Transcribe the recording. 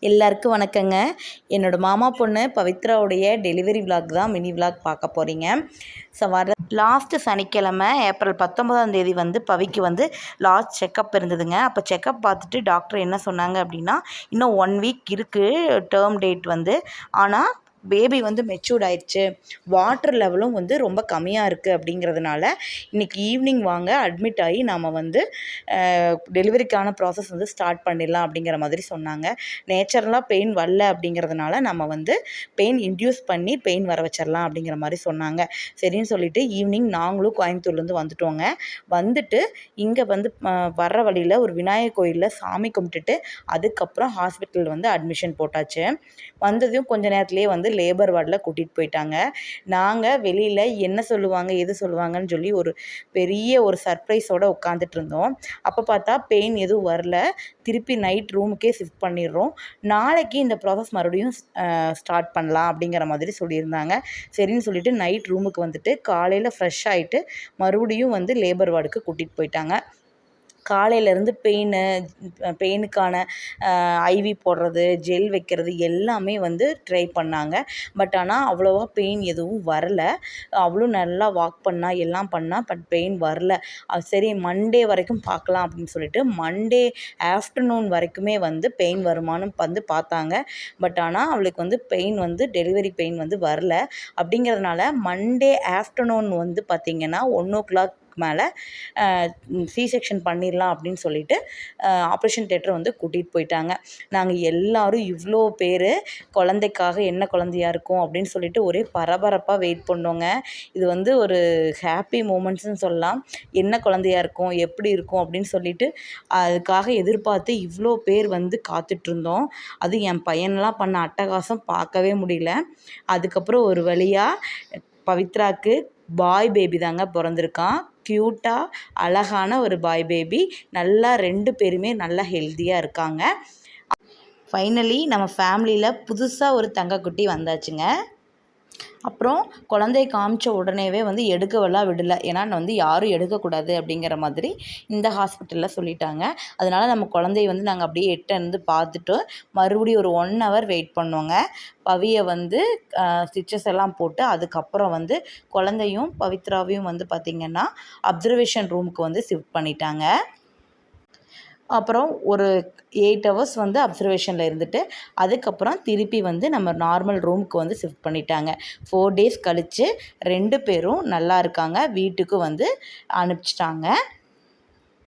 எல்லாருக்கும் வணக்கங்க. என்னோட மாமா பொண்ணு பவித்ராவுடைய டெலிவரி விலாக் தான் மினி விலாக் பார்க்க போகிறீங்க. ஸோ வர லாஸ்ட்டு சனிக்கிழமை ஏப்ரல் 19ஆம் தேதி வந்து பவிக்கு வந்து லாஸ்ட் செக்கப் இருந்ததுங்க. அப்போ செக்கப் பார்த்துட்டு டாக்டர் என்ன சொன்னாங்க அப்படின்னா, இன்னும் 1 வீக் இருக்குது டேர்ம் டேட் வந்து. ஆனால் பேபி வந்து மெச்சூர்ட் ஆயிடுச்சு, வாட்டர் லெவலும் வந்து ரொம்ப கம்மியாக இருக்குது அப்படிங்கிறதுனால இன்றைக்கி ஈவினிங் வாங்க அட்மிட் ஆகி நாம் வந்து டெலிவரிக்கான ப்ராசஸ் வந்து ஸ்டார்ட் பண்ணிடலாம் அப்படிங்கிற மாதிரி சொன்னாங்க. நேச்சுரலாக பெயின் வரல அப்படிங்கிறதுனால நம்ம வந்து பெயின் இன்டியூஸ் பண்ணி பெயின் வர வச்சிடலாம் அப்படிங்கிற மாதிரி சொன்னாங்க. சரின்னு சொல்லிவிட்டு ஈவினிங் நாங்களும் கோயம்புத்தூர்லேருந்து வந்துட்டோங்க. வந்துட்டு இங்கே வந்து வர்ற வழியில் ஒரு விநாயகர் கோயிலில் சாமி கும்பிட்டுட்டு அதுக்கப்புறம் ஹாஸ்பிட்டல் வந்து அட்மிஷன் போட்டாச்சு. வந்ததையும் கொஞ்ச நேரத்துலேயே வந்து லேபர் வார்டில் கூட்டிகிட்டு போயிட்டாங்க. நாங்கள் வெளியில் என்ன சொல்லுவாங்க எது சொல்லுவாங்கன்னு சொல்லி ஒரு பெரிய ஒரு சர்ப்ரைஸோடு உட்காந்துட்டு இருந்தோம். அப்போ பார்த்தா பெயின் எதுவும் வரல. திருப்பி நைட் ரூமுக்கே ஷிஃப்ட் பண்ணிடுறோம், நாளைக்கு இந்த ப்ராசஸ் மறுபடியும் ஸ்டார்ட் பண்ணலாம் அப்படிங்கிற மாதிரி சொல்லியிருந்தாங்க. சரின்னு சொல்லிவிட்டு நைட் ரூமுக்கு வந்துட்டு காலையில் ஃப்ரெஷ் ஆகிட்டு மறுபடியும் வந்து லேபர் வார்டுக்கு கூட்டிகிட்டு போயிட்டாங்க. காலையிலேருந்து பெயினுக்கான ஐவி போடுறது, ஜெல் வைக்கிறது எல்லாமே வந்து ட்ரை பண்ணாங்க. பட் ஆனால் அவ்வளோவா பெயின் எதுவும் வரல. அவளும் நல்லா வாக் பண்ணா, எல்லாம் பண்ணா. பட் பெயின் வரல. சரி மண்டே வரைக்கும் பார்க்கலாம் அப்படின்னு சொல்லிட்டு மண்டே ஆஃப்டர்நூன் வரைக்குமே வந்து பெயின் வருமானு வந்து பார்த்தாங்க. பட் ஆனால் அவளுக்கு வந்து பெயின் வந்து டெலிவரி பெயின் வந்து வரல. அப்படிங்கிறதுனால மண்டே ஆஃப்டர்நூன் வந்து பார்த்திங்கன்னா 1:00 மேலே சி செக்ஷன் பண்ணிடலாம் அப்படின்னு சொல்லிட்டு ஆப்ரேஷன் தியேட்டர் வந்து கூட்டிகிட்டு போயிட்டாங்க. நாங்கள் எல்லோரும் இவ்வளோ பேர் குழந்தைக்காக என்ன குழந்தையா இருக்கும் அப்படின்னு சொல்லிட்டு ஒரே பரபரப்பாக வெயிட் பண்ணோங்க. இது வந்து ஒரு ஹாப்பி மூமெண்ட்ஸ்னு சொல்லலாம். என்ன குழந்தையா இருக்கும், எப்படி இருக்கும் அப்படின்னு சொல்லிட்டு அதுக்காக எதிர்பார்த்து இவ்வளோ பேர் வந்து காத்துட்ருந்தோம். அது என் பையனெலாம் பண்ண அட்டகாசம் பார்க்கவே முடியல. அதுக்கப்புறம் ஒரு வழியாக பவித்ராக்கு பாய் பேபி தாங்க பிறந்திருக்கான். க்யூட்டாக அழகான ஒரு பாய் பேபி. நல்லா 2 பேருமே நல்லா ஹெல்த்தியாக இருக்காங்க. ஃபைனலி நம்ம ஃபேமிலியில் புதுசாக ஒரு தங்கக்குட்டி வந்தாச்சுங்க. அப்புறம் குழந்தைய காமிச்ச உடனேவே வந்து எடுக்கவெல்லாம் விடலை. ஏன்னா வந்து யாரும் எடுக்கக்கூடாது அப்படிங்கிற மாதிரி இந்த ஹாஸ்பிட்டலில் சொல்லிட்டாங்க. அதனால் நம்ம குழந்தைய வந்து நாங்கள் அப்படியே இருந்து பார்த்துட்டு மறுபடியும் ஒரு 1 ஹவர் வெயிட் பண்ணோங்க. பவியை வந்து ஸ்டிச்சஸ் எல்லாம் போட்டு அதுக்கப்புறம் வந்து குழந்தையும் பவித்ராவையும் வந்து பார்த்திங்கன்னா அப்சர்வேஷன் ரூமுக்கு வந்து ஷிஃப்ட் பண்ணிட்டாங்க. அப்புறம் ஒரு 8 ஹவர்ஸ் வந்து அப்சர்வேஷனில் இருந்துட்டு அதுக்கப்புறம் திருப்பி வந்து நம்ம நார்மல் ரூமுக்கு வந்து ஷிஃப்ட் பண்ணிட்டாங்க. 4 டேஸ் கழித்து 2 பேரும் நல்லா இருக்காங்க, வீட்டுக்கு வந்து அனுப்பிச்சிட்டாங்க.